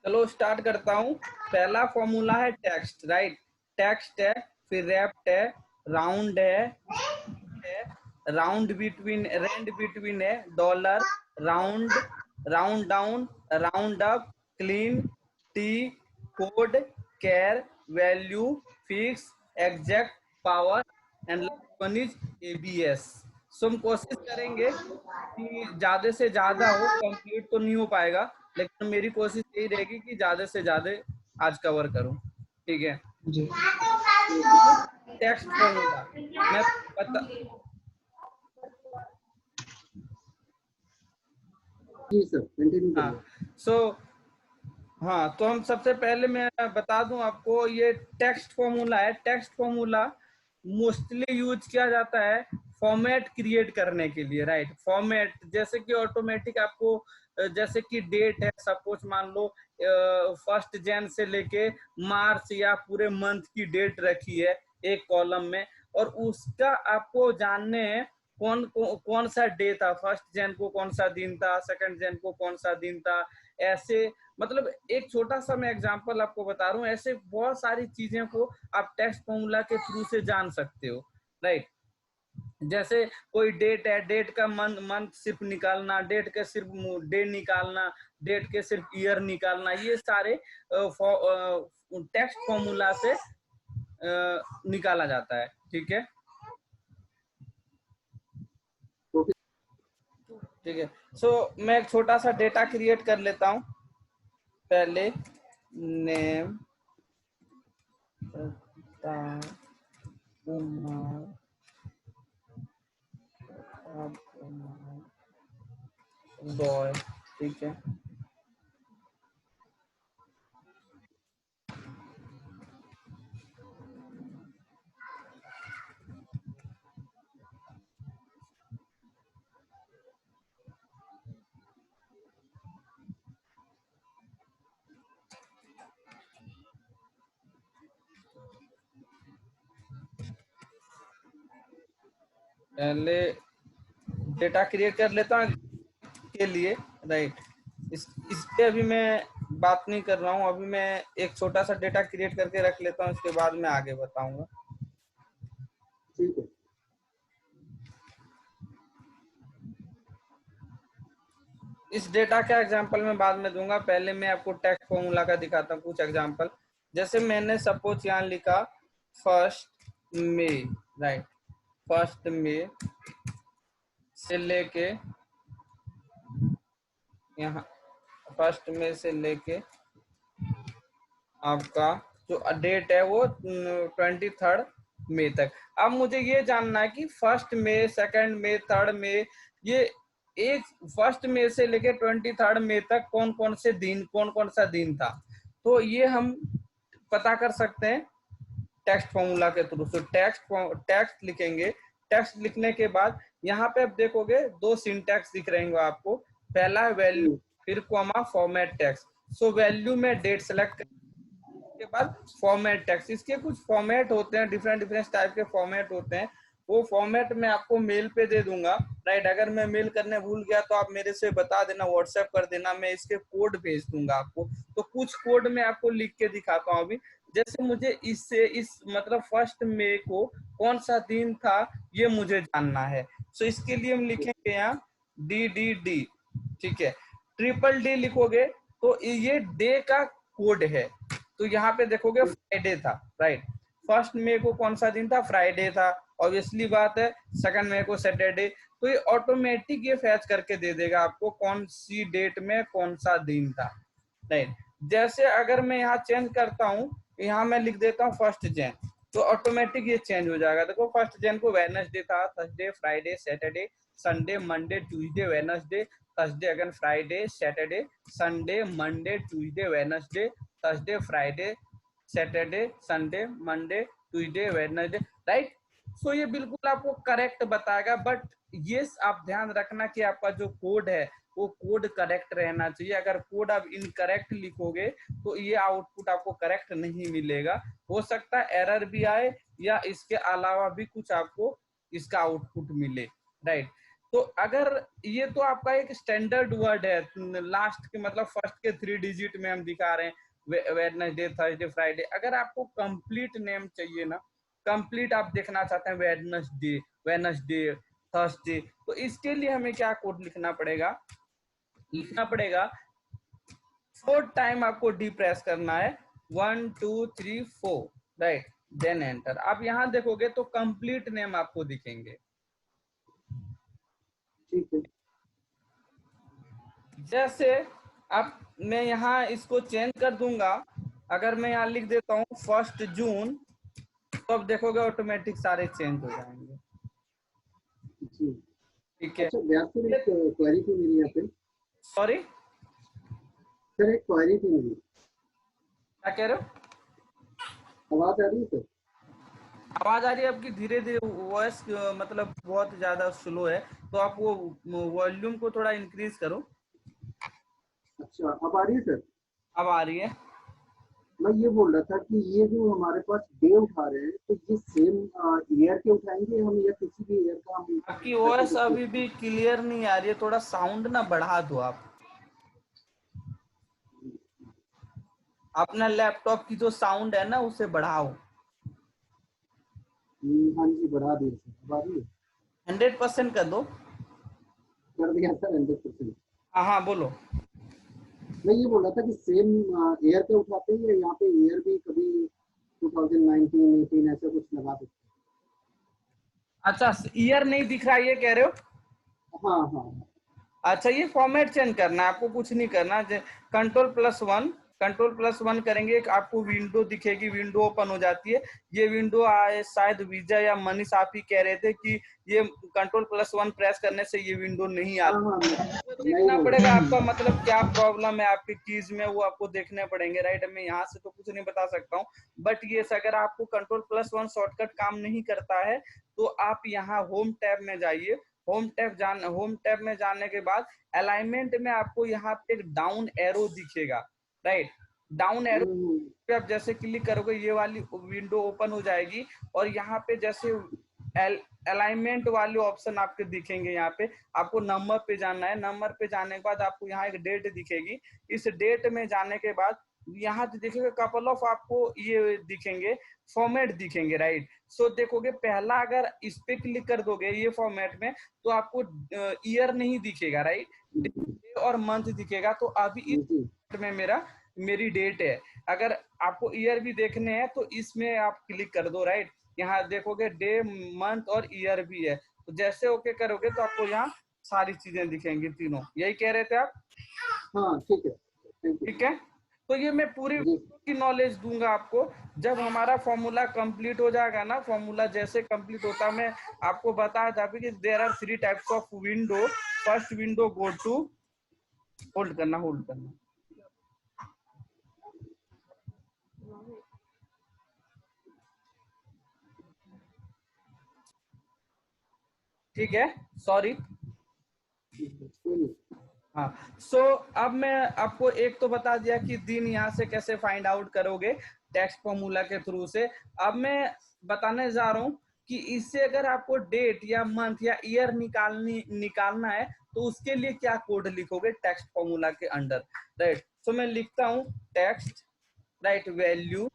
चलो स्टार्ट करता हूँ। पहला फॉर्मूला है टेक्स्ट, राइट। टेक्स्ट है, फिर रैप्ट है, राउंड है, राउंड बिटवीन, रेंड बिटवीन है, dollar, round, round down, round up, clean, T, code, care, value, fix, exact, power and last one is ABS. So हम कोशिश करेंगे कि ज्यादा से ज्यादा हो, कंप्लीट तो नहीं हो पाएगा, लेकिन मेरी कोशिश यही रहेगी कि ज्यादा से ज्यादा आज कवर करूं। ठीक है जी टेक्स्ट फॉर्मूला मैं बता जी सर, कंटिन्यू हाँ करिए। सो हाँ, तो हम सबसे पहले मैं बता दूं आपको, ये टेक्स्ट फॉर्मूला है। टेक्स्ट फॉर्मूला मोस्टली यूज किया जाता है फॉर्मेट क्रिएट करने के लिए, राइट। फॉर्मेट जैसे कि ऑटोमेटिक आपको, जैसे कि डेट है, सपोज मान लो 1 जन से लेके मार्च या पूरे मंथ की डेट रखी है एक कॉलम में, और उसका आपको जानने हैं कौन सा डे था, 1 जन को कौन सा दिन था, 2 जन को कौन सा दिन था, ऐसे। मतलब एक छोटा सा मैं एग्जांपल आपको बता रहा हूँ, ऐसे बहुत सारी चीजें को आप टेक्स्ट फॉर्मूला के थ्रू से जान सकते हो, राइट। जैसे कोई डेट है, डेट का मंथ मंथ सिर्फ निकालना, डेट के सिर्फ डे निकालना, डेट के सिर्फ ईयर निकालना, ये सारे टेक्स्ट फॉर्मूला से निकाला जाता है। ठीक है ओके ठीक है सो मैं एक छोटा सा डेटा क्रिएट कर लेता हूँ। पहले नेम, बॉय, ठीक है। पहले डेटा क्रिएट कर लेता हूँ के लिए, राइट। इस पे अभी मैं बात नहीं कर रहा हूँ, अभी मैं एक छोटा सा डेटा क्रिएट करके रख लेता हूँ, इसके बाद मैं आगे बताऊंगा। ठीक है। इस डेटा का एग्जांपल मैं बाद में दूंगा, पहले मैं आपको टेक्स्ट फॉर्मूला का दिखाता हूँ कुछ एग्जांपल। जैसे मैंने सपोज यहाँ लिखा 1 मई, राइट। 1 मई से लेके यहाँ, 1 मई से लेके आपका जो डेट है वो 23 मई तक। अब मुझे ये जानना है कि 1 मई, 2 मई, 3 मई, ये एक 1 मई से लेके 23 मई तक कौन कौन से दिन, कौन कौन सा दिन था। तो ये हम पता कर सकते हैं टेक्स्ट फॉर्मूला के थ्रू। तो टेक्स्ट लिखेंगे। टेक्स्ट लिखने के बाद यहाँ पे आप देखोगे 2 सिंटैक्स दिख रहे होंगे आपको। पहला है वैल्यू, फिर comma format text. So value में डेट सेलेक्ट के बाद फॉर्मेट टेक्स्ट। इसके कुछ फॉर्मेट होते हैं, डिफरेंट डिफरेंट टाइप के फॉर्मेट होते हैं। वो फॉर्मेट मैं आपको मेल पे दे दूंगा, राइट। अगर मैं मेल करने भूल गया तो आप मेरे से बता देना, व्हाट्सएप कर देना, मैं इसके कोड भेज दूंगा आपको। तो कुछ कोड मैं आपको लिख के दिखाता हूँ अभी। जैसे मुझे इससे इस मतलब 1 मई को कौन सा दिन था ये मुझे जानना है। सो इसके लिए हम लिखेंगे यहाँ DDD, ठीक है। ट्रिपल D लिखोगे तो ये डे का कोड है। तो यहाँ पे देखोगे फ्राइडे था, राइट। 1 मई को कौन सा दिन था, फ्राइडे था, ऑब्वियसली बात है। 2 मई को सैटरडे। तो ये ऑटोमेटिक ये फैच करके दे देगा आपको कौन सी डेट में कौन सा दिन था, राइट। जैसे अगर मैं यहाँ चेंज करता हूँ, यहाँ मैं लिख देता हूँ 1 जन, तो ऑटोमेटिक ये चेंज हो जाएगा। देखो 1 जन को वेडनेसडे था, Thursday, Friday, Saturday, Sunday, Monday, Tuesday, Wednesday, Thursday, again Friday, Saturday, Sunday, Monday, Tuesday, Wednesday, Thursday, Friday, Saturday, Sunday, Monday, Tuesday, Wednesday, right. So ये बिल्कुल आपको करेक्ट बताएगा, बट ये आप ध्यान रखना कि आपका जो कोड है वो कोड करेक्ट रहना चाहिए। अगर कोड आप इनकरेक्ट लिखोगे तो ये आउटपुट आपको करेक्ट नहीं मिलेगा। हो सकता है एरर भी आए या इसके अलावा भी कुछ आपको इसका आउटपुट मिले, राइट। तो अगर ये तो आपका एक स्टैंडर्ड वर्ड है, लास्ट के मतलब फर्स्ट के 3 डिजिट में हम दिखा रहे हैं, वेडनेसडे, थर्सडे, फ्राइडे। अगर आपको कंप्लीट नेम चाहिए ना, कंप्लीट आप देखना चाहते हैं वेडनेसडे, वेडनेसडे, थर्सडे, तो इसके लिए हमें क्या कोड लिखना पड़ेगा, 4 टाइम आपको डी प्रेस करना है, 1 2 3 4, राइट, देन एंटर। आप यहाँ देखोगे तो कंप्लीट नेम आपको दिखेंगे। ठीक है। जैसे आप, मैं यहाँ इसको चेंज कर दूंगा, अगर मैं यहाँ लिख देता हूँ 1 जून, तो अब देखोगे ऑटोमेटिक सारे चेंज हो जाएंगे। जी। ठीक है, अच्छा व्यास सर, एक क्वेरी थी मेरी यहाँ पे। सॉरी सर एक क्वेरी थी मेरी। क्या कह रहे हो? आवाज आ रही है सर? आवाज आ रही है आपकी, धीरे धीरे वॉइस मतलब बहुत ज्यादा स्लो है, तो आप वो वॉल्यूम को थोड़ा इंक्रीज करो। अच्छा अब आ रही है सर? अब आ रही है। मैं ये बोल रहा था कि ये जो हमारे पास डे उठा रहे हैं, तो ये सेम ईयर के उठाएंगे हम या किसी भी ईयर का हम आपकी ऐसे वॉइस कुछ अभी कुछ? भी क्लियर नहीं आ रही है, थोड़ा साउंड ना बढ़ा दो आप। अपना लैपटॉप की जो साउंड है ना उसे बढ़ाओ। हाँ जी बढ़ा दिए सर, अब आ रही है? 100% कर दो। कर दिया सर 100%। हाँ हाँ बोलो। मैं ये बोल रहा था कि सेम ईयर के उठाते हैं या यहाँ पे ईयर भी कभी 2019 18 ऐसा कुछ लगा सकते अच्छा, ईयर नहीं दिख रहा है ये कह रहे हो? हैं? हाँ हाँ हाँ। अच्छा, ये फॉर्मेट चेंज करना है आपको, कुछ नहीं करना। कंट्रोल प्लस वन करेंगे, एक आपको विंडो दिखेगी, विंडो ओपन हो जाती है। ये विंडो आए, शायद विजय या मनीष आप ही कह रहे थे कि ये कंट्रोल+1 प्रेस करने से ये विंडो नहीं हाँ आती। हाँ तो मैं ही देखना बोल रहा पड़ेगा हूँ। आपका मतलब क्या प्रॉब्लम है आपके कीज में, वो आपको देखने पड़ेंगे, राइट। मैं यहाँ से तो कुछ नहीं बता सकता हूँ, बट ये अगर आपको कंट्रोल+1 शॉर्टकट काम नहीं करता है, तो आप यहाँ होम टैब में जाइए। होम टैब में जाने के बाद अलाइनमेंट में आपको यहाँ पे एक डाउन एरो दिखेगा, राइट। डाउन एरो पे आप जैसे क्लिक करोगे, ये वाली विंडो ओपन हो जाएगी, और यहाँ पे जैसे अलाइनमेंट वाले ऑप्शन आपके दिखेंगे। यहाँ पे आपको नंबर पे जाना है, नंबर पे जाने के बाद आपको यहाँ एक डेट दिखेगी। इस डेट में जाने के बाद यहाँ देखिएगा कपल ऑफ आपको ये दिखेंगे, फॉर्मेट दिखेंगे, राइट। सो देखोगे पहला अगर इस पे क्लिक कर दोगे ये फॉर्मेट में, तो आपको ईयर नहीं दिखेगा, राइट, डे और मंथ दिखेगा। तो अभी जी इस में मेरी डेट है। अगर आपको ईयर भी देखने हैं तो इसमें आप क्लिक कर दो, राइट। यहाँ देखोगे डे, मंथ और ईयर भी है। तो जैसे ओके करोगे तो आपको यहाँ सारी चीजें दिखेंगी तीनों। यही कह रहे थे आप? हाँ ठीक है, थैंक यू। ठीक है, तो ये मैं पूरी जी की नॉलेज दूंगा आपको। जब हमारा फॉर्मूला कंप्लीट हो जाएगा ना, फॉर्मूला जैसे कंप्लीट होता है, मैं आपको बताया था कि there are 3 types of window. First window go to, hold करना, होल्ड करना। ठीक है, सॉरी। कोई नहीं। हाँ, सो अब मैं आपको एक तो बता दिया कि दिन यहाँ से कैसे फाइंड आउट करोगे, टेक्स्ट फॉर्मूला के थ्रू से। अब मैं बताने जा रहा हूँ कि इससे अगर आपको डेट या मंथ या ईयर निकालना है, तो उसके लिए क्या कोड लिखोगे टेक्स्ट फॉर्मूला के अंडर, राइट। सो मैं लिखता हूँ टेक्स्ट, राइट, वैल्यू,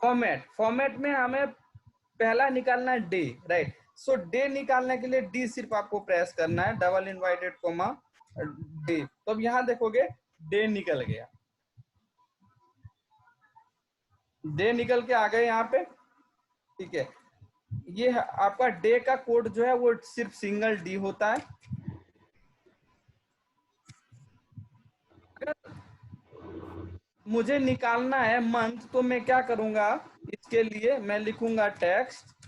फॉर्मेट में हमें पहला निकालना है डे, राइट। सो डे निकालने के लिए डी सिर्फ आपको प्रेस करना है, डबल इनवर्टेड कोमा डे। तो अब यहाँ देखोगे डे निकल गया, डे निकल के आ गए यहाँ पे। ठीक है, ये आपका डे का कोड जो है वो सिर्फ सिंगल डी होता है। अगर मुझे निकालना है मंथ, तो मैं क्या करूंगा, इसके लिए मैं लिखूंगा text,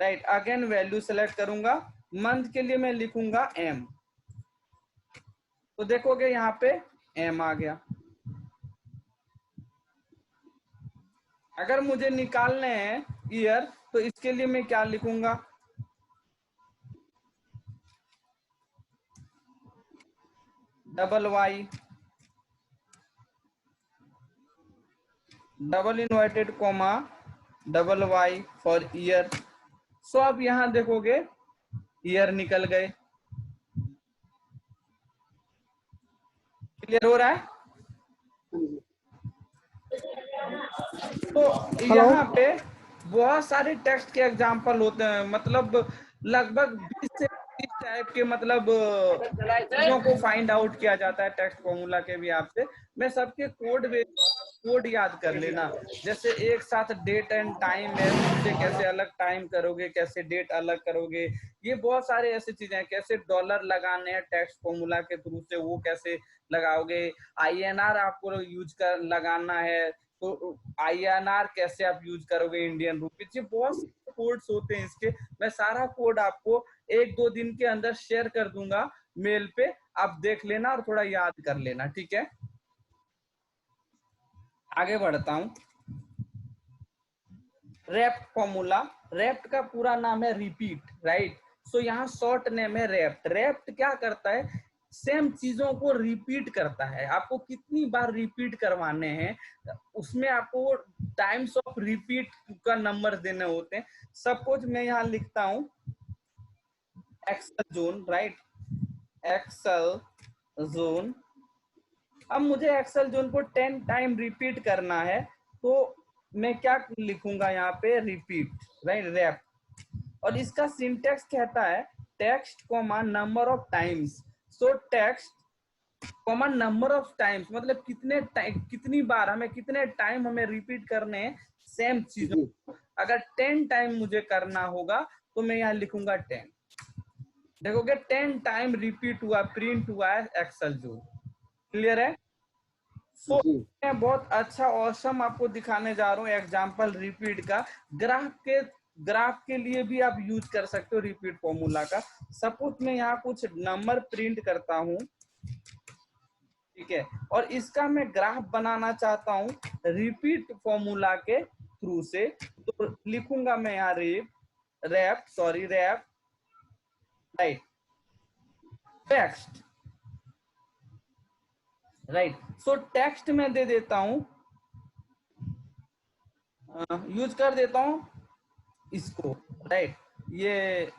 right, again value select करूंगा। मंथ के लिए मैं लिखूंगा एम, तो देखोगे यहाँ पे एम आ गया। अगर मुझे निकालने हैं ईयर, तो इसके लिए मैं क्या लिखूंगा, double Y, double inverted comma double Y for year. So अब यहाँ देखोगे ईयर निकल गए। क्लियर हो रहा है? हाँ जी। तो हेलो। यहाँ पे बहुत सारे टेक्स्ट के एग्जाम्पल होते हैं, मतलब लगभग 20 से 30 टाइप के, मतलब चीजों को फाइंड आउट किया जाता है टेक्स्ट फॉर्मूला के भी आपसे। मैं सबके कोड याद कर लेना। जैसे एक साथ डेट एंड टाइम है, उससे कैसे अलग टाइम करोगे, कैसे डेट अलग करोगे, ये बहुत सारे ऐसे चीजें हैं। कैसे डॉलर लगाने हैं टेक्स्ट फॉर्मूला के थ्रू से, वो कैसे लगाओगे। आईएनआर आपको यूज कर लगाना है, तो आईएनआर कैसे आप यूज करोगे, इंडियन रुपीज। ये बहुत सारे कोड्स होते हैं इसके। मैं सारा कोड आपको 1-2 दिन के अंदर शेयर कर दूंगा मेल पे, आप देख लेना और थोड़ा याद कर लेना, ठीक है? आगे बढ़ता हूं। रेप्ट फॉर्मूला, रेप्ट का पूरा नाम है रिपीट, राइट? सो यहाँ शॉर्ट नेम है रेप्ट। रेप्ट क्या करता है, सेम चीजों को रिपीट करता है। आपको कितनी बार रिपीट करवाने हैं, उसमें आपको टाइम्स ऑफ रिपीट का नंबर देने होते हैं। सपोज मैं यहाँ लिखता हूँ Excel zone, right? Excel zone. अब मुझे एक्सेल जोन को 10 टाइम रिपीट करना है, तो मैं क्या लिखूंगा यहाँ पे, रिपीट, राइट? रैप। और इसका सिंटेक्स कहता है text comma number of times. So text comma number of times, मतलब कितनी बार हमें, कितने टाइम हमें रिपीट करने हैं सेम चीजों जी। को। अगर 10 टाइम मुझे करना होगा तो मैं यहाँ लिखूंगा 10। देखोगे 10 टाइम रिपीट हुआ, प्रिंट हुआ है एक्सेल जोन। क्लियर है? सो जी। मैं बहुत अच्छा ऑसम आपको दिखाने जा रहा हूँ एग्जांपल रिपीट का। ग्राफ के लिए भी आप यूज कर सकते हो रिपीट फॉर्मूला का। सपोज मैं यहाँ कुछ नंबर प्रिंट करता हूँ, ठीक है, और इसका मैं ग्राफ बनाना चाहता हूँ रिपीट फॉर्मूला के थ्रू से। तो लिखूंगा मैं यहाँ wrap, right, text, right. So text में दे देता हूं, यूज कर देता हूं इसको, राइट? ये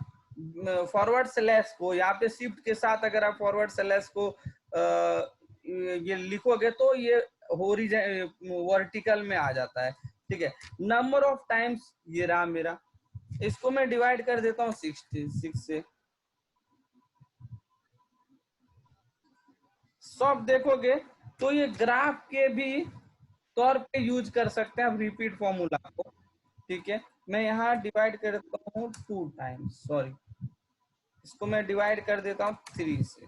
फॉरवर्ड स्लैश को यहाँ पे शिफ्ट के साथ अगर आप फॉरवर्ड स्लैश को ये लिखोगे तो ये वर्टिकल में आ जाता है, ठीक है? नंबर ऑफ टाइम्स ये रहा मेरा। इसको मैं डिवाइड कर देता हूँ 66 से। सब देखोगे तो ये ग्राफ के भी तौर पे यूज कर सकते हैं आप रिपीट फॉर्मूला को, ठीक है? मैं यहाँ डिवाइड कर देता हूँ 2 टाइम्स, सॉरी, इसको मैं डिवाइड कर देता हूँ 3 से।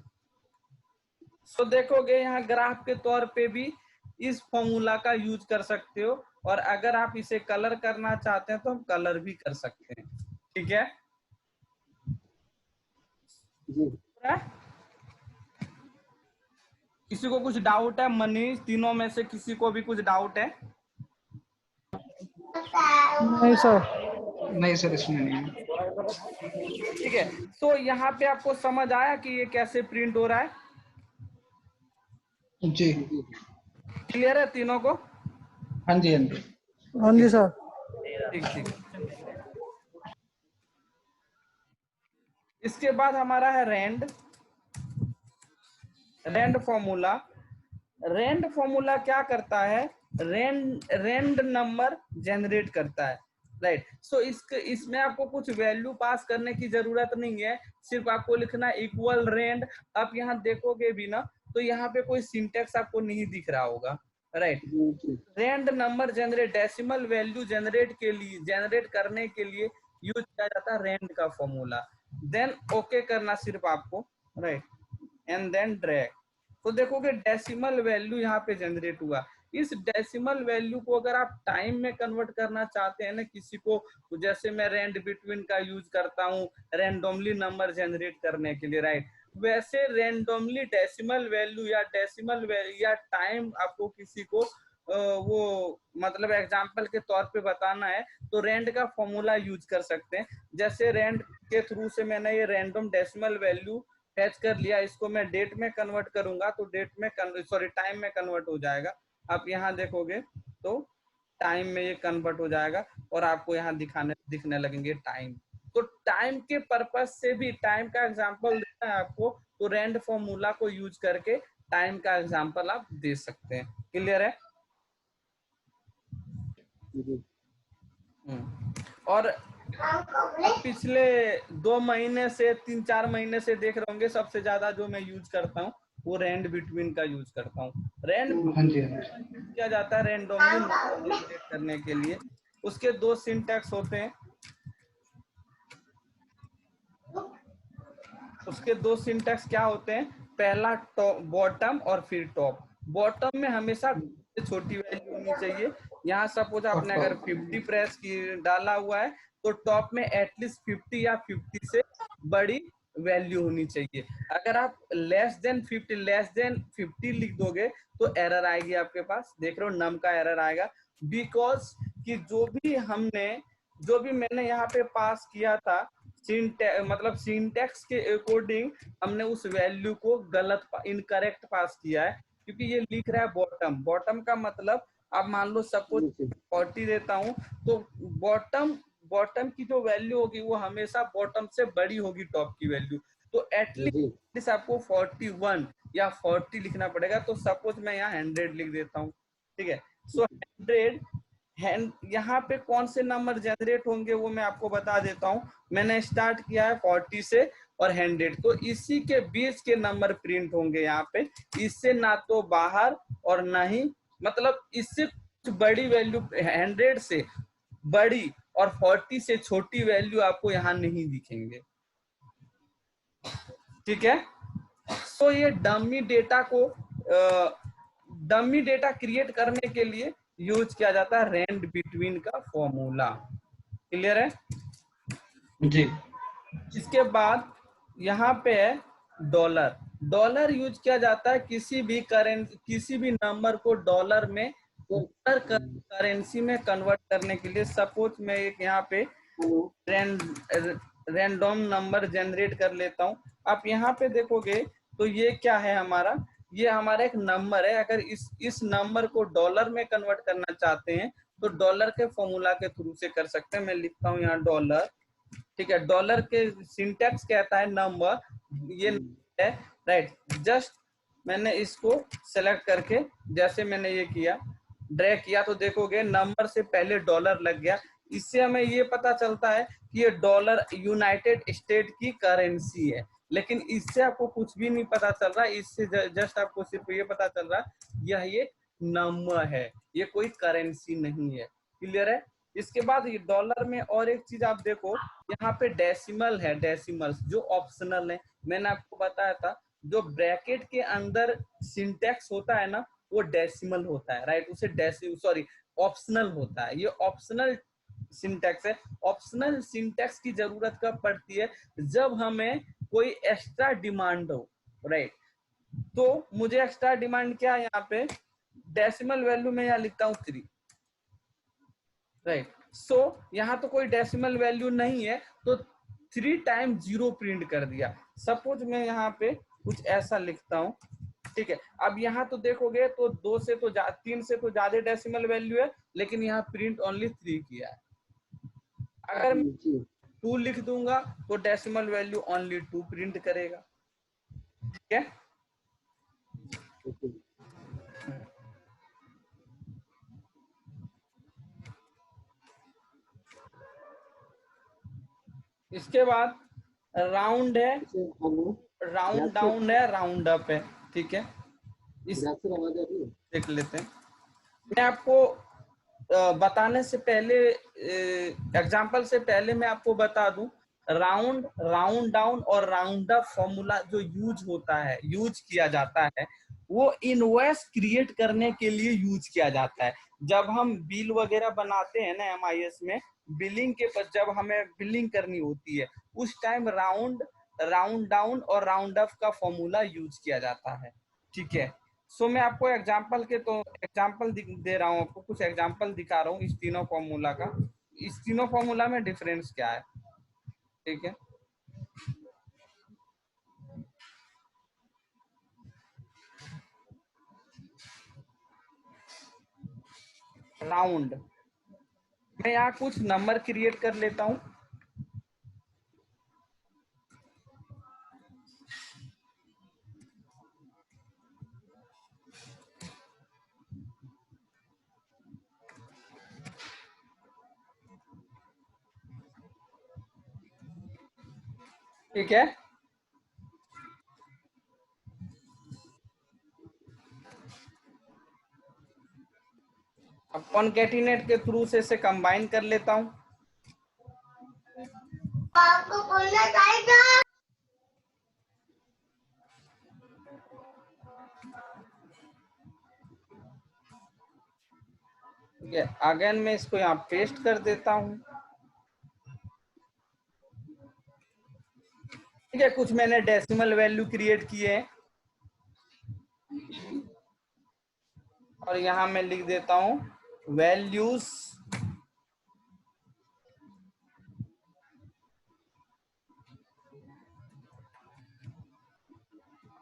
सो देखोगे यहाँ ग्राफ के तौर पे भी इस फॉर्मूला का यूज कर सकते हो, और अगर आप इसे कलर करना चाहते हैं तो हम कलर भी कर सकते हैं, ठीक है? जी। किसी को कुछ डाउट है? मनीष, तीनों में से किसी को भी कुछ डाउट है? नहीं सर। नहीं सर, इसमें नहीं है। ठीक है। तो यहाँ पे आपको समझ आया कि ये कैसे प्रिंट हो रहा है? जी। जी। क्लियर है तीनों को? हाँ जी, हाँ जी। हाँ जी सर। ठीक ठीक। इसके बाद हमारा है रेंड फॉर्मूला। रेंड फॉर्मूला क्या करता है, रेंड नंबर जनरेट करता है, राइट? सो इसमें आपको कुछ वैल्यू पास करने की जरूरत नहीं है, सिर्फ आपको लिखना इक्वल रेंड। आप यहाँ देखोगे भी ना तो यहाँ पे कोई सिंटेक्स आपको नहीं दिख रहा होगा, right? Rand number generate, decimal value generate करने के लिए यूज किया जाता है रेंड का फॉर्मूला। देन ओके करना सिर्फ आपको, राइट, एंड देन ड्रैग। तो देखोगे डेसिमल वैल्यू यहाँ पे जनरेट हुआ। इस डेसिमल वैल्यू को अगर आप टाइम में कन्वर्ट करना चाहते हैं ना किसी को, तो जैसे मैं रेंड बिटवीन का यूज करता हूँ रैंडमली नंबर जनरेट करने के लिए, राइट? वैसे रैंडमली डेसिमल वैल्यू या टाइम आपको किसी को वो मतलब एग्जांपल के तौर पे बताना है तो रेंड का फॉर्मूला यूज कर सकते हैं। जैसे रेंड के थ्रू से मैंने ये रैंडम डेसिमल वैल्यू फैच कर लिया, इसको मैं डेट में कन्वर्ट करूंगा तो टाइम में कन्वर्ट हो जाएगा। आप यहाँ देखोगे तो टाइम में ये कन्वर्ट हो जाएगा और आपको यहाँ दिखने लगेंगे टाइम। तो टाइम के पर्पज से भी टाइम का एग्जांपल देना है आपको, तो रेंड फॉर्मूला को यूज करके टाइम का एग्जांपल आप दे सकते हैं। क्लियर है? जी। और अब पिछले 2 महीने से 3-4 महीने से देख रहे होंगे, सबसे ज्यादा जो मैं यूज करता हूँ वो रेंड बिटवीन का यूज करता हूँ। रेंड हाँ जी, हाँ जी। किया जाता है रेंडमली नंबर जनरेट करने के लिए। उसके 2 सिंटैक्स होते हैं, उसके 2 सिंटैक्स क्या होते हैं? पहला टॉप बॉटम और फिर टॉप। बॉटम में हमेशा छोटी वैल्यू होनी चाहिए। यहाँ सपोज आपने अगर 50 प्रेस की डाला हुआ है तो टॉप में एटलीस्ट 50 या 50 से बड़ी वैल्यू होनी चाहिए। अगर आप लेस देन 50 लिख दोगे तो एरर आएगी आपके पास, देख रहे हो नम का एरर आएगा। बिकॉज कि जो भी मैंने यहाँ पे पास किया था मतलब सिंटैक्स के अकॉर्डिंग हमने उस वैल्यू को गलत इनकरेक्ट पास किया है, क्योंकि ये लिख रहा है बॉटम। बॉटम का मतलब आप मान लो सपोज 40 देता हूँ तो बॉटम बॉटम की जो वैल्यू होगी वो हमेशा बॉटम से बड़ी होगी टॉप की वैल्यू। तो एटलीस्ट आपको 41 या 40 लिखना पड़ेगा। तो सपोज मैं यहाँ 100 लिख देता हूँ, ठीक है। सो 100 यहाँ पे कौन से नंबर जनरेट होंगे वो मैं आपको बता देता हूँ। मैंने स्टार्ट किया है 40 से और 100, तो इसी के बीच के नंबर प्रिंट होंगे यहाँ पे। इससे ना तो बाहर और ना ही मतलब इससे कुछ बड़ी वैल्यू 100 से बड़ी और 40 से छोटी वैल्यू आपको यहाँ नहीं दिखेंगे, ठीक है। सो ये डमी डेटा क्रिएट करने के लिए यूज किया जाता है रेंड बिटवीन का फॉर्मूला। क्लियर है? जी। इसके बाद यहाँ पे है डॉलर। डॉलर यूज किया जाता है किसी भी नंबर को डॉलर में करेंसी में कन्वर्ट करने के लिए। सपोज मैं एक यहाँ पे रैंडम नंबर जनरेट कर लेता हूँ। आप यहाँ पे देखोगे तो ये क्या है हमारा, ये हमारा एक नंबर है। अगर इस नंबर को डॉलर में कन्वर्ट करना चाहते हैं तो डॉलर के फॉर्मूला के थ्रू से कर सकते हैं। मैं लिखता हूँ यहाँ डॉलर, ठीक है। डॉलर के सिंटैक्स कहता है नंबर, ये है राइट। जस्ट मैंने इसको सेलेक्ट करके जैसे मैंने ये किया ड्रैग किया तो देखोगे नंबर से पहले डॉलर लग गया। इससे हमें ये पता चलता है कि ये डॉलर यूनाइटेड स्टेट की करेंसी है, लेकिन इससे आपको कुछ भी नहीं पता चल रहा। इससे जस्ट आपको सिर्फ ये पता चल रहा ये नंबर है, ये कोई करेंसी नहीं है। क्लियर है? इसके बाद ये डॉलर में और एक चीज आप देखो, यहाँ पे डेसिमल है। डेसिमल्स जो ऑप्शनल है, मैंने आपको बताया था जो ब्रैकेट के अंदर सिंटैक्स होता है ना वो डेसिमल होता है, राइट। उसे ऑप्शनल होता है। ये ऑप्शनल सिंटैक्स है। ऑप्शनल सिंटैक्स की जरूरत कब पड़ती है? जब हमें कोई एक्स्ट्रा डिमांड हो, राइट। तो मुझे एक्स्ट्रा डिमांड क्या है यहाँ पे, डेसिमल वैल्यू में यहाँ लिखता हूँ 3, राइट। सो यहाँ तो कोई डेसिमल वैल्यू नहीं है तो 3 टाइम 0 प्रिंट कर दिया। सपोज मैं यहाँ पे कुछ ऐसा लिखता हूँ, ठीक है। अब यहाँ तो देखोगे तो 3 से तो ज्यादा डेसिमल वैल्यू है, लेकिन यहाँ प्रिंट ओनली 3 किया है। अगर मैं 2 लिख दूंगा तो डेसिमल वैल्यू ओनली 2 प्रिंट करेगा, ठीक है। इसके बाद राउंड है, राउंड डाउन है, राउंड अप है, ठीक है। इस देख लेते हैं। मैं आपको बताने से पहले एग्जांपल से पहले मैं आपको बता दूं, राउंड डाउन और राउंड अप फॉर्मूला जो यूज किया जाता है वो इनवॉइस क्रिएट करने के लिए यूज किया जाता है। जब हम बिल वगैरह बनाते हैं ना MIS में, बिलिंग के पर जब हमें बिलिंग करनी होती है उस टाइम राउंड डाउन और राउंड अप का फॉर्मूला यूज किया जाता है, ठीक है। सो मैं आपको एग्जांपल दे रहा हूँ, आपको कुछ एग्जांपल दिखा रहा हूँ इस तीनों फॉर्मूला का। इस तीनों फॉर्मूला में डिफरेंस क्या है, ठीक है। राउंड, मैं यहाँ कुछ नंबर क्रिएट कर लेता हूँ, ठीक है। अब कॉन्केटिनेट के थ्रू से इसे कंबाइन कर लेता हूं। आपको बोलना चाहिए। ठीक है, अगेन मैं इसको यहाँ पेस्ट कर देता हूँ। ठीक है, कुछ मैंने डेसिमल वैल्यू क्रिएट किए हैं और यहाँ मैं लिख देता हूँ वैल्यूज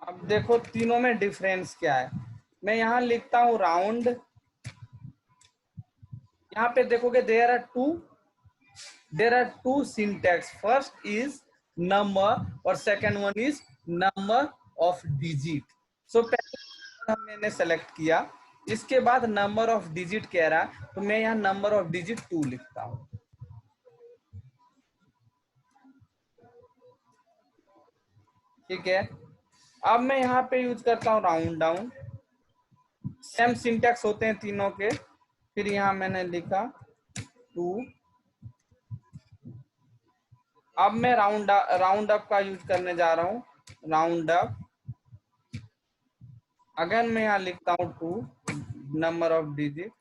अब देखो तीनों में डिफरेंस क्या है। मैं यहाँ लिखता हूँ राउंड। यहाँ पे देखोगे there are two syntax, first is number और second one is number of digit. So पहले मैंने सेलेक्ट किया, इसके बाद नंबर ऑफ डिजिट कह रहा, तो मैं यहाँ नंबर ऑफ डिजिट 2 लिखता हूँ। ठीक है, अब मैं यहाँ पे यूज करता हूँ राउंड डाउन। सेम सिंटैक्स होते हैं तीनों के। फिर यहाँ मैंने लिखा 2। अब मैं राउंड अप का यूज करने जा रहा हूँ, राउंड अप। अगेन मैं यहाँ लिखता हूँ 2 नंबर ऑफ डिजिट।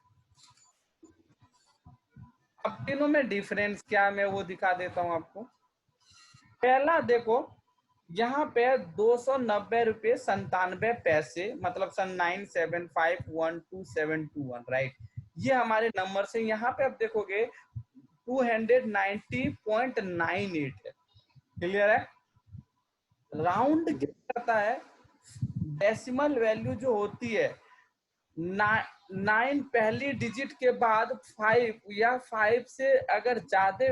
अब तीनों में डिफरेंस क्या है मैं वो दिखा देता हूँ आपको। पहला देखो, यहाँ पे 290 रुपये 97 पैसे, मतलब सन 9751271, राइट। ये हमारे नंबर से। यहाँ पे आप देखोगे 290.98 है। क्लियर है। राउंड क्या करता है, डेसिमल वैल्यू जो होती है 9 पहली डिजिट के बाद 5 या 5 से अगर ज्यादा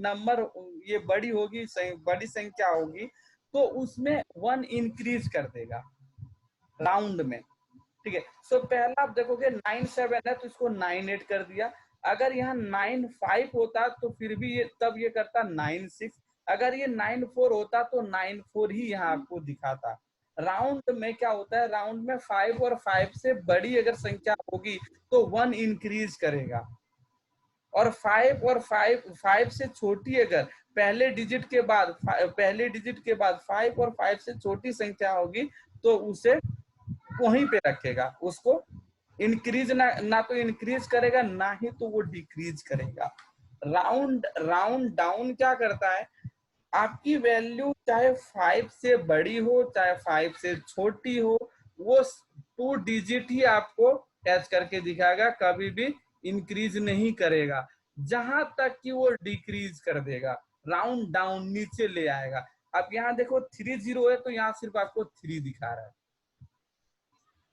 नंबर ये बड़ी होगी, बड़ी संख्या होगी, तो उसमें 1 इंक्रीज कर देगा राउंड में। ठीक है, सो पहला आप देखोगे 97 है तो इसको 98 कर दिया। अगर यहाँ 95 होता तो फिर भी ये तब ये करता 96। अगर ये 94 होता तो 94 ही यहाँ आपको दिखाता। राउंड में क्या होता है, राउंड में 5 और 5 से बड़ी अगर संख्या होगी तो 1 इंक्रीज करेगा, और 5 और 5 से छोटी अगर पहले डिजिट के बाद 5 और 5 से छोटी संख्या होगी तो उसे वहीं पे रखेगा, उसको इंक्रीज ना तो इंक्रीज करेगा ना ही तो वो डिक्रीज करेगा। राउंड डाउन क्या करता है, आपकी वैल्यू चाहे 5 से बड़ी हो चाहे 5 से छोटी हो, वो 2 डिजिट ही आपको टच करके दिखाएगा, कभी भी इंक्रीज नहीं करेगा। जहां तक कि वो डिक्रीज कर देगा, राउंड डाउन नीचे ले आएगा। अब यहाँ देखो 30 है तो यहाँ सिर्फ आपको 3 दिखा रहा है,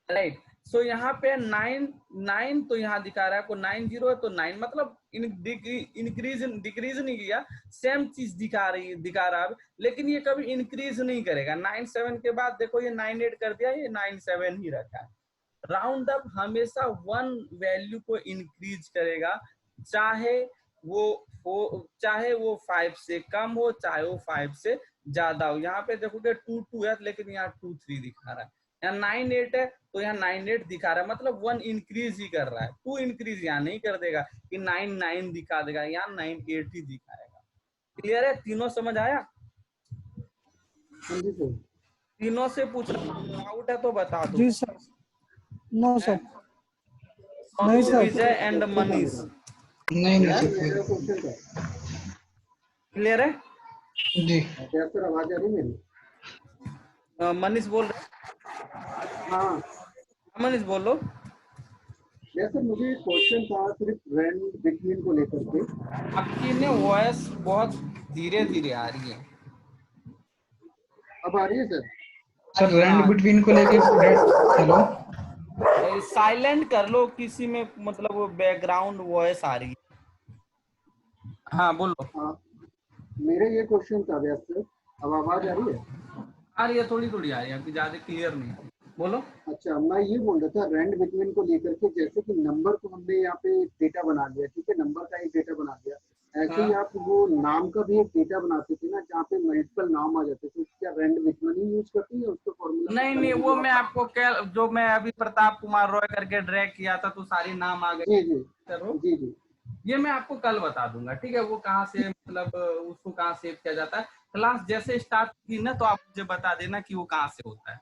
राइट। सो यहाँ पे 9 तो यहाँ दिखा रहा है आपको 90 है तो 9, मतलब इंक्रीज डिक्रीज नहीं किया, सेम चीज दिखा रहा है, लेकिन ये कभी इंक्रीज नहीं करेगा। 97 के बाद देखो ये 98 कर दिया, ये 97 ही रखा है। राउंड अप हमेशा 1 वैल्यू को इंक्रीज करेगा, चाहे वो 5 से कम हो चाहे वो 5 से ज्यादा हो। यहाँ पे देखोगे 2 है लेकिन यहाँ 2 3 दिखा रहा है। यहाँ 9 8 है तो यहाँ 9 8 दिखा रहा है, मतलब 1 इंक्रीज ही कर रहा है। 2 इंक्रीज यहाँ नहीं कर देगा कि 9 9 दिखा देगा, यहाँ 9 8 ही दिखाएगा। क्लियर है, तीनों समझ आया? तीनों से पूछ डाउट है तो बता दो। जी सर। No sir. नहीं सर। विजय एंड मनीष, नहीं नहीं सर। क्लियर है? जी सर आवाज आ रही मेरी? मनीष बोल रहे? हाँ मनीष बोलो। सर मुझे एक क्वेश्चन था सिर्फ रैंड बिटवीन को लेकर के। आपकी ने वॉइस बहुत धीरे धीरे आ रही है। अब आ रही है सर? सर रैंड बिटवीन को लेके हेलो साइलेंट कर लो, किसी में मतलब वो बैकग्राउंड वॉइस आ रही है। हाँ बोलो। हाँ मेरा ये क्वेश्चन था व्यास सर, अब आवाज आ रही है? आ रही है, थोड़ी थोड़ी आ रही है, आपकी ज्यादा क्लियर नहीं है, बोलो। अच्छा मैं ये बोल रहा था रैंड बिटवीन को लेकर के, जैसे कि नंबर को हमने यहाँ पे डेटा बना लिया, ठीक है, नंबर का एक डेटा बना दिया, ऐसे ही आप वो नाम का भी एक डेटा बनाते थे ना, जहाँ पे मल्टीपल नाम आ जाते थे, क्या रैंड विजमन यूज करते हैं उसको फॉर्मूला? नहीं नहीं, वो मैं आपको जो मैं अभी प्रताप कुमार रॉय करके ड्रैग किया था तो सारी नाम आ गए। जी जी करो जी जी ये मैं आपको कल बता दूंगा, ठीक है? वो कहाँ से मतलब उसको कहाँ सेव किया जाता है। क्लास जैसे स्टार्ट की ना तो आप मुझे बता देना कि वो कहाँ से होता है,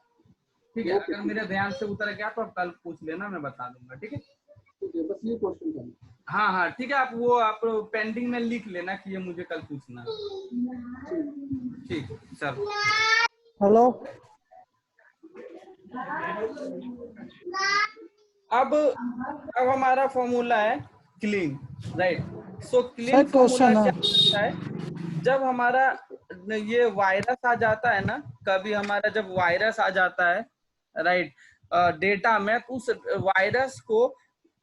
ठीक है? अगर मेरे ध्यान से उतर गया तो आप कल पूछ लेना, मैं बता दूंगा, ठीक है? ठीक है, बस ये क्वेश्चन था। हाँ हाँ ठीक है, आप पेंडिंग में लिख लेना कि ये मुझे कल पूछना है। ठीक, चलो। हेलो। अब हमारा फॉर्मूला है clean, right? So clean sir formula question क्या है। होता है? जब हमारा ये वायरस आ जाता है ना, कभी हमारा जब वायरस आ जाता है, राइट, डेटा में, तो उस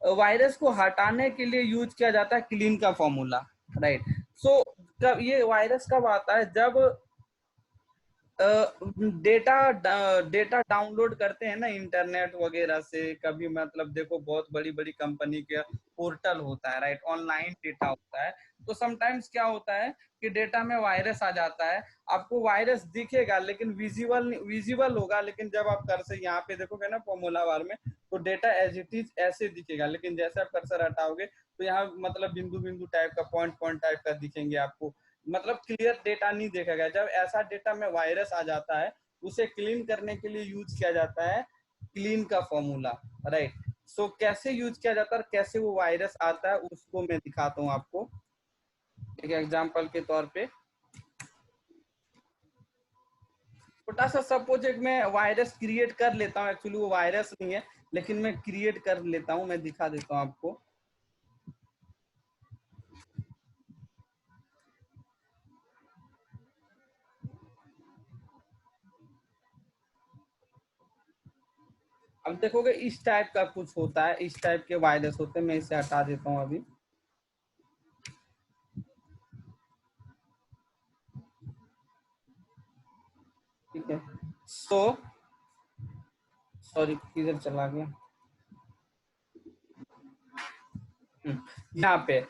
वायरस को हटाने के लिए यूज किया जाता है क्लीन का फॉर्मूला, राइट? सो जब ये वायरस कब आता है? जब डेटा डाउनलोड करते हैं ना इंटरनेट वगैरह से, कभी मतलब देखो बहुत बड़ी बड़ी कंपनी के पोर्टल होता है, राइट? ऑनलाइन डेटा होता है, तो समटाइम्स क्या होता है कि डेटा में वायरस आ जाता है। आपको वायरस दिखेगा लेकिन विजिबल होगा, लेकिन जब आप कर्सर यहाँ पे देखोगे ना फॉर्मूला बार में, तो डेटा एज इट इज ऐसे दिखेगा, लेकिन जैसे आप कर्सर हटाओगे तो यहाँ मतलब बिंदु बिंदु टाइप का, पॉइंट पॉइंट टाइप का दिखेंगे आपको, मतलब क्लियर डेटा नहीं देखा गया। जब ऐसा डेटा में वायरस आ जाता है, उसे क्लीन करने के लिए यूज किया जाता है क्लीन का फॉर्मूला, राइट? सो कैसे यूज किया जाता है और कैसे वो वायरस आता है उसको मैं दिखाता हूँ आपको एक एग्जांपल के तौर पे। छोटा सा सपोज एक मैं वायरस क्रिएट कर लेता हूँ, एक्चुअली वो वायरस नहीं है लेकिन मैं क्रिएट कर लेता हूँ, मैं दिखा देता हूँ आपको। अब देखोगे इस टाइप का कुछ होता है, इस टाइप के वायरस होते हैं। मैं इसे हटा देता हूँ अभी। ठीक है, सॉरी किधर चला गया, यहाँ पे।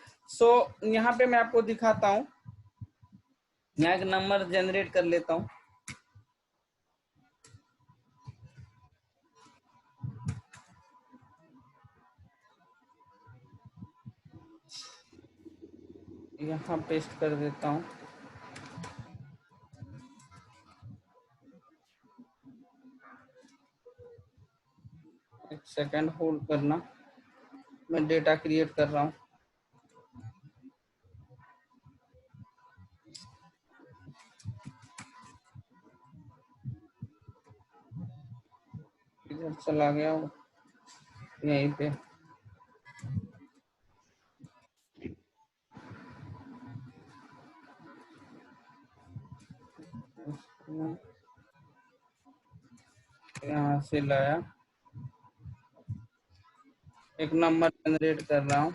यहाँ पे मैं आपको दिखाता हूँ, यहाँ एक नंबर जनरेट कर लेता हूँ। यहाँ पेस्ट कर देता हूँ। एक सेकंड होल्ड करना, मैं डेटा क्रिएट कर रहा हूँ। इधर चला गया वो, यहीं पे। यहाँ से लाया, एक नंबर जनरेट कर रहा हूँ।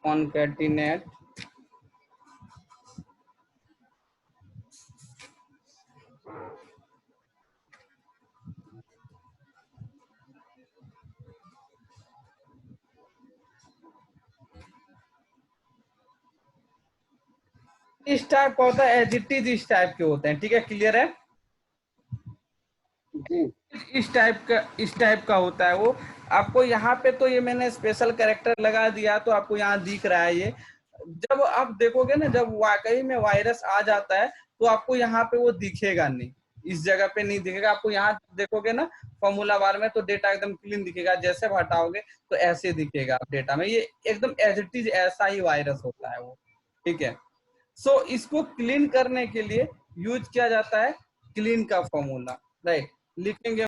कॉनकैटिनेट इस टाइप का होता है, एज इट इज इस टाइप के होते हैं, ठीक है? क्लियर है? जी इस टाइप का होता है वो। आपको यहाँ पे तो ये मैंने स्पेशल कैरेक्टर लगा दिया तो आपको यहाँ दिख रहा है ये। जब आप देखोगे ना, जब वाकई में वायरस आ जाता है तो आपको यहाँ पे वो दिखेगा नहीं, इस जगह पे नहीं दिखेगा आपको। यहाँ देखोगे ना फॉर्मूला बार में, तो डेटा एकदम क्लीन दिखेगा, जैसे हटाओगे तो ऐसे दिखेगा डेटा में। ये एकदम एज इट इज ऐसा ही वायरस होता है वो, ठीक है? इसको क्लीन करने के लिए यूज किया जाता है क्लीन का फॉर्मूला, राइट? लिखेंगे